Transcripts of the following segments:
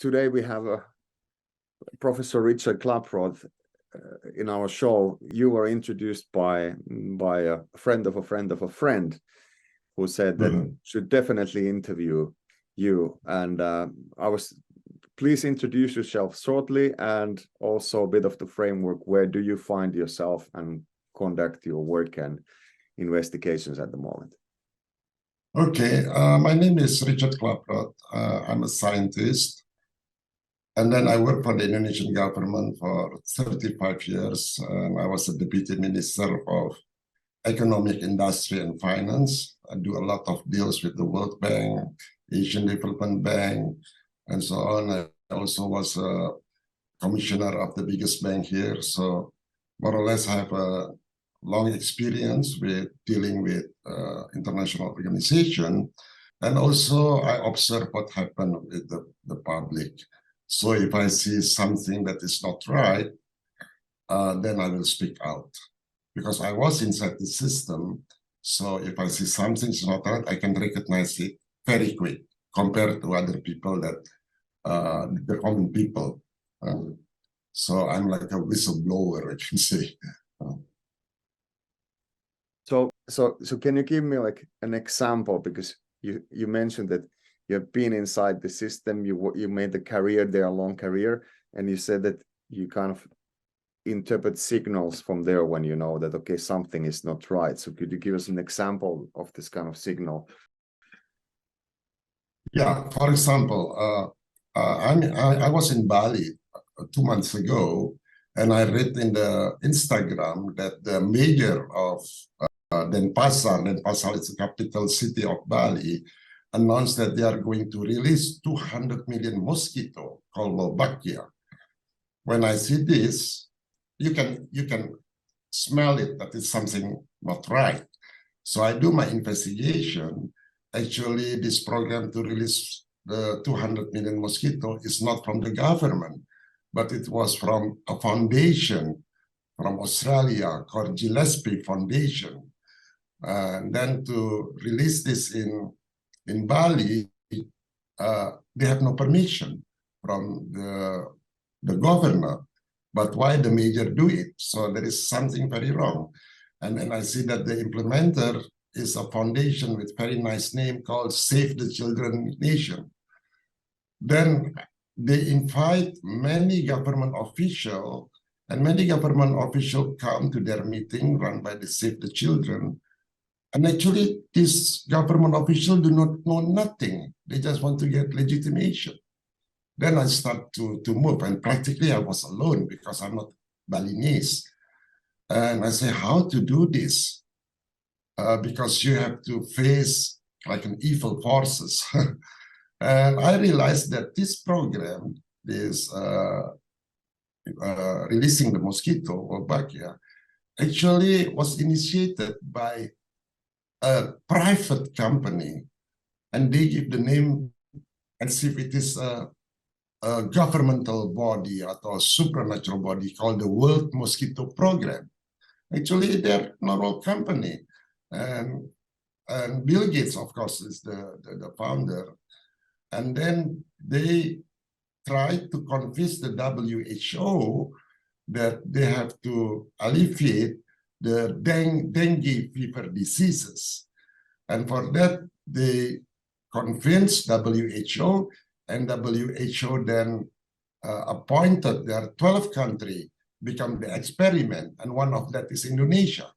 today we have Professor Richard Klaproth in our show. You were introduced by a friend of a friend of a friend who said that should definitely interview you. And please introduce yourself shortly, and also a bit of the framework. Where do you find yourself and conduct your work and investigations at the moment? Okay, my name is Richard Klaproth. I'm a scientist, and then I worked for the Indonesian government for 35 years. I was a deputy minister of economic, industry, and finance. I do a lot of deals with the World Bank, Asian Development Bank, and so on. I also was a commissioner of the biggest bank here. So more or less I have a long experience with dealing with international organization. And also I observe what happened with the public. So if I see something that is not right, then I will speak out. Because I was inside the system, so if I see something is not right, I can recognize it very quick compared to other people that, the common people. So I'm like a whistleblower, I can say. So can you give me like an example? Because you mentioned that you have been inside the system, you made a career there, a long career, and you said that you kind of interpret signals from there when you know that, okay, something is not right. So could you give us an example of this kind of signal? Yeah, for example, I was in Bali 2 months ago, and I read in the Instagram that the mayor of Denpasar is the capital city of Bali, announced that they are going to release 200 million mosquito called Wolbachia. When I see this, you can smell it that it's something not right. So I do my investigation. Actually, this program to release the 200 million mosquito is not from the government, but it was from a foundation from Australia called Gillespie Foundation. And then to release this in Bali, they have no permission from the governor. But why the mayor do it? So there is something very wrong. And then I see that the implementer is a foundation with very nice name called Save the Children Nation. Then they invite many government officials, and many government officials come to their meeting run by the Save the Children. And actually, these government officials do not know nothing. They just want to get legitimation. Then I start to move, and practically I was alone because I'm not Balinese. And I say, how to do this? Because you have to face like an evil forces. And I realized that this program, this releasing the mosquito or Wolbachia, actually was initiated by a private company, and they give the name as if it is a governmental body or a supernatural body called the World Mosquito Program. Actually, they're normal company, and Bill Gates, of course, is the founder. And then they try to convince the WHO that they have to alleviate the dengue fever diseases. And for that, they convinced WHO, and WHO then appointed their 12 countries become the experiment, and one of that is Indonesia.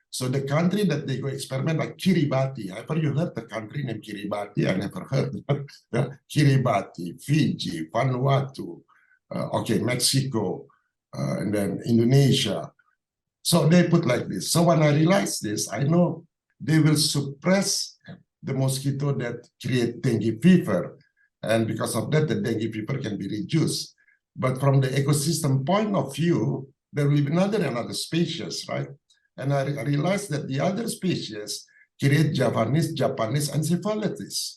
So the country that they go experiment, like Kiribati. Have you heard the country named Kiribati? I never heard. Kiribati, Fiji, Vanuatu, okay, Mexico, and then Indonesia. So they put like this. So when I realized this, I know they will suppress the mosquito that create dengue fever. And because of that, the dengue fever can be reduced. But from the ecosystem point of view, there will be another species, right? And I realized that the other species create Japanese encephalitis.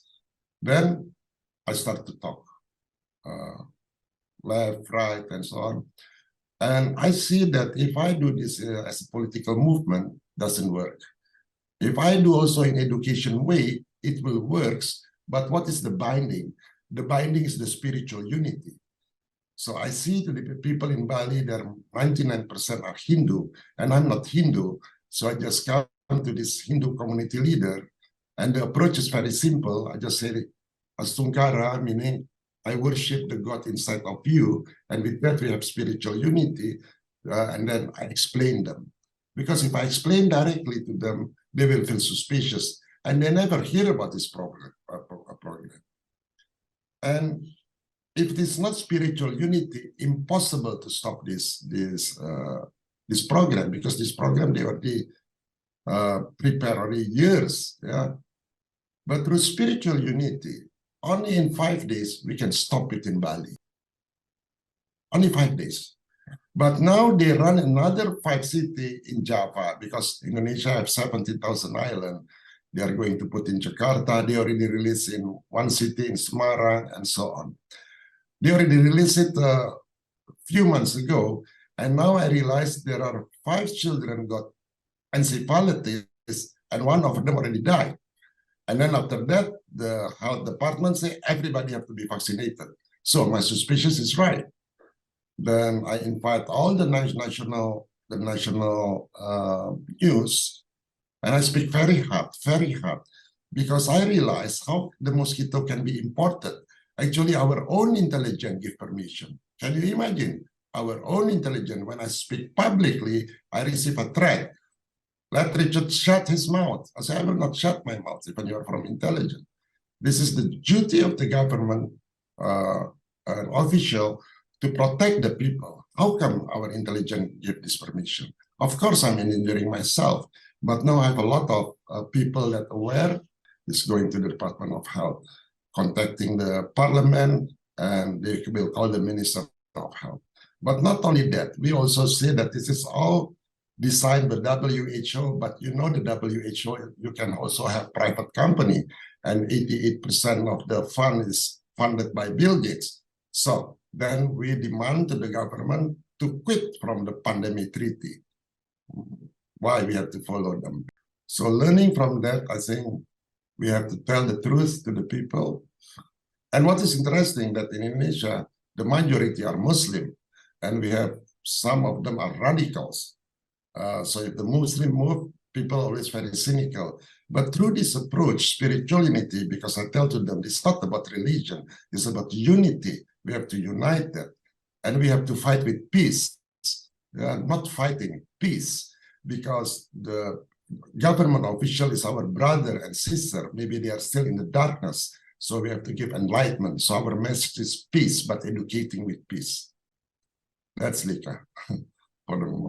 Then I start to talk, left, right, and so on. And I see that if I do this as a political movement, doesn't work. If I do also in education way, it will work. But what is the binding? the binding is the spiritual unity. So I see to the people in Bali, they're 99% are Hindu, and I'm not Hindu. So I just come to this Hindu community leader, and the approach is very simple. I just say, as BONGKAR, meaning I worship the God inside of you, and with that we have spiritual unity, and then I explain them. Because if I explain directly to them, they will feel suspicious, and they never hear about this program. And if it is not spiritual unity, impossible to stop this program, because this program they already prepare already years. Yeah, but through spiritual unity, only in 5 days we can stop it in Bali. Only 5 days. But now they run another 5 cities in Java, because Indonesia have 70,000 islands. They are going to put in Jakarta. They already released in 1 city in Semarang, and so on. They already released it a few months ago, and now I realize there are 5 children got encephalitis, and 1 of them already died. And then after that, the health department say everybody have to be vaccinated. So my suspicion is right. Then I invite all the national news, and I speak very hard, because I realize how the mosquito can be imported. Actually, our own intelligence give permission. Can you imagine? Our own intelligence, when I speak publicly, I receive a threat. Let Richard shut his mouth. I say, I will not shut my mouth even you're from intelligence. This is the duty of the government official to protect the people. How come our intelligence give this permission? Of course, I'm engineering myself, but now I have a lot of people that aware. It's going to the Department of Health, contacting the parliament, and they will call the Minister of Health. But not only that, we also say that this is all designed by WHO, but you know the WHO, you can also have private company, and 88% of the fund is funded by Bill Gates. So then we demand to the government to quit from the pandemic treaty. Why we have to follow them? So learning from that, I think we have to tell the truth to the people. And what is interesting that in Indonesia, the majority are Muslim, and we have some of them are radicals. So if the Muslim move, people are always very cynical. But through this approach, spiritual unity, because I tell to them, it's not about religion, it's about unity. We have to unite that. And we have to fight with peace. Not fighting, peace. Because the government official is our brother and sister. Maybe they are still in the darkness. So we have to give enlightenment. So our message is peace, but educating with peace. That's Lika for the moment.